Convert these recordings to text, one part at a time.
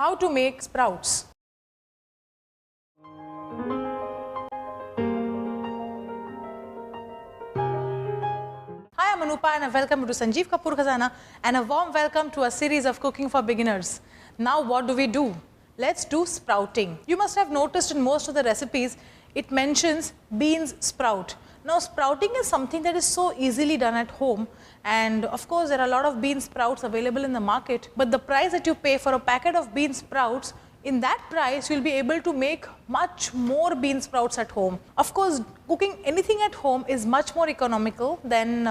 how to make sprouts. Hi, I'm Anupa and welcome to Sanjeev Kapoor Khazana and a warm welcome to a series of cooking for beginners. Now what do? Let's do sprouting. You must have noticed in most of the recipes it mentions beans sprout. Now sprouting is something that is so easily done at home, and of course there are a lot of bean sprouts available in the market, but the price that you pay for a packet of bean sprouts, in that price you will be able to make much more bean sprouts at home. Of course cooking anything at home is much more economical than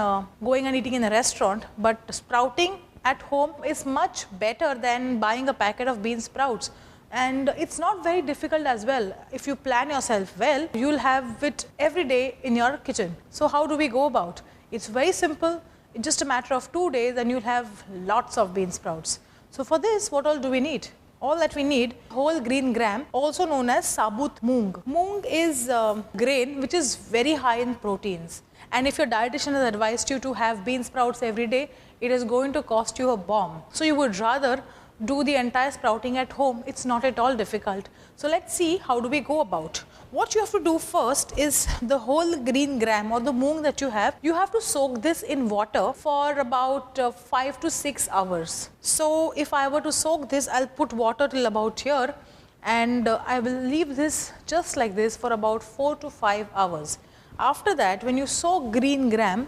going and eating in a restaurant, but sprouting at home is much better than buying a packet of bean sprouts. And it's not very difficult as well. If you plan yourself well, you'll have it every day in your kitchen. So how do we go about? It's very simple. It's just a matter of 2 days and you'll have lots of bean sprouts. So for this, what all do we need? All that we need, whole green gram, also known as sabut moong. Moong is grain which is very high in proteins. And if your dietitian has advised you to have bean sprouts every day, it is going to cost you a bomb. So you would rather do the entire sprouting at home. It's not at all difficult. So let's see how do we go about. What you have to do first is the whole green gram or the moong that you have to soak this in water for about 5 to 6 hours. So if I were to soak this, I'll put water till about here and I will leave this just like this for about 4 to 5 hours. After that, when you soak green gram,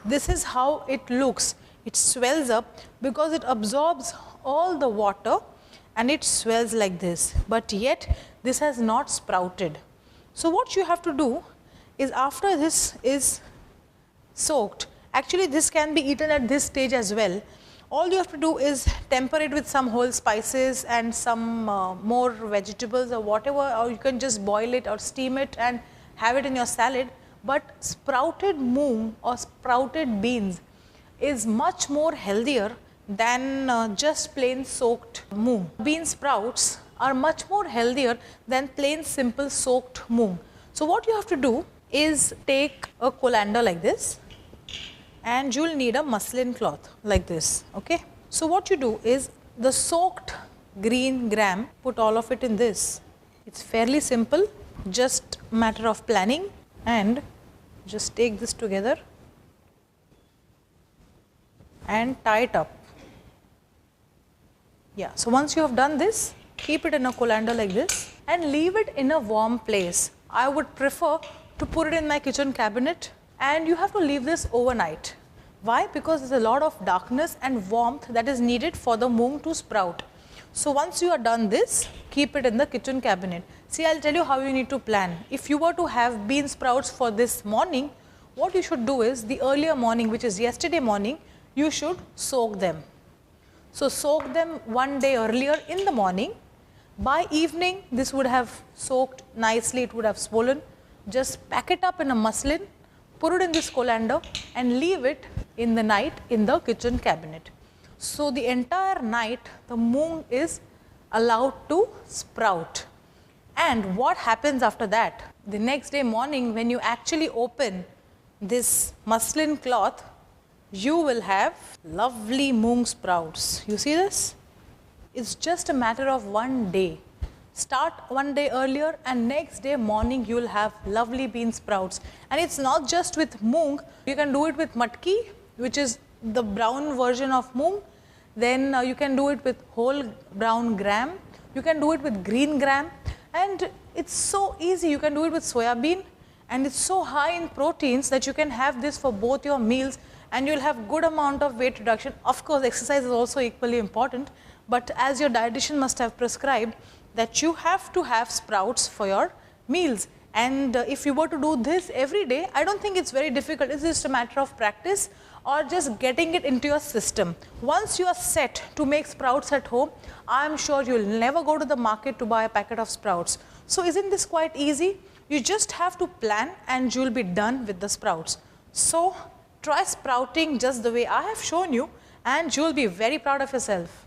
this is how it looks. It swells up because it absorbs all the water and it swells like this, but yet this has not sprouted. So what you have to do is, after this is soaked, actually this can be eaten at this stage as well. All you have to do is temper it with some whole spices and some more vegetables or whatever, or you can just boil it or steam it and have it in your salad. But sprouted moong or sprouted beans is much more healthier than just plain soaked moong. Bean sprouts are much more healthier than plain simple soaked moong. So what you have to do is take a colander like this and you will need a muslin cloth like this. Okay. So what you do is the soaked green gram, put all of it in this. It's fairly simple, just a matter of planning, and just take this together and tie it up. Yeah, so once you have done this, keep it in a colander like this and leave it in a warm place. I would prefer to put it in my kitchen cabinet, and you have to leave this overnight. Why? Because there's a lot of darkness and warmth that is needed for the moong to sprout. So once you are done this, keep it in the kitchen cabinet. See, I'll tell you how you need to plan. If you were to have bean sprouts for this morning, what you should do is, the earlier morning, which is yesterday morning, you should soak them. So soak them 1 day earlier in the morning. By evening, this would have soaked nicely, it would have swollen. Just pack it up in a muslin, put it in this colander and leave it in the night in the kitchen cabinet. So the entire night the moong is allowed to sprout. And what happens after that? The next day morning, when you actually open this muslin cloth, you will have lovely moong sprouts. You see this? It's just a matter of 1 day. Start 1 day earlier and next day morning you will have lovely bean sprouts. And it's not just with moong, you can do it with matki, which is the brown version of moong. Then you can do it with whole brown gram. You can do it with green gram. And it's so easy. You can do it with soya bean. And it's so high in proteins that you can have this for both your meals and you'll have good amount of weight reduction. Of course, exercise is also equally important, but as your dietitian must have prescribed that you have to have sprouts for your meals. And if you were to do this every day, I don't think it's very difficult. It's just a matter of practice or just getting it into your system. Once you are set to make sprouts at home, I'm sure you'll never go to the market to buy a packet of sprouts. So isn't this quite easy? You just have to plan and you'll be done with the sprouts. So try sprouting just the way I have shown you and you'll be very proud of yourself.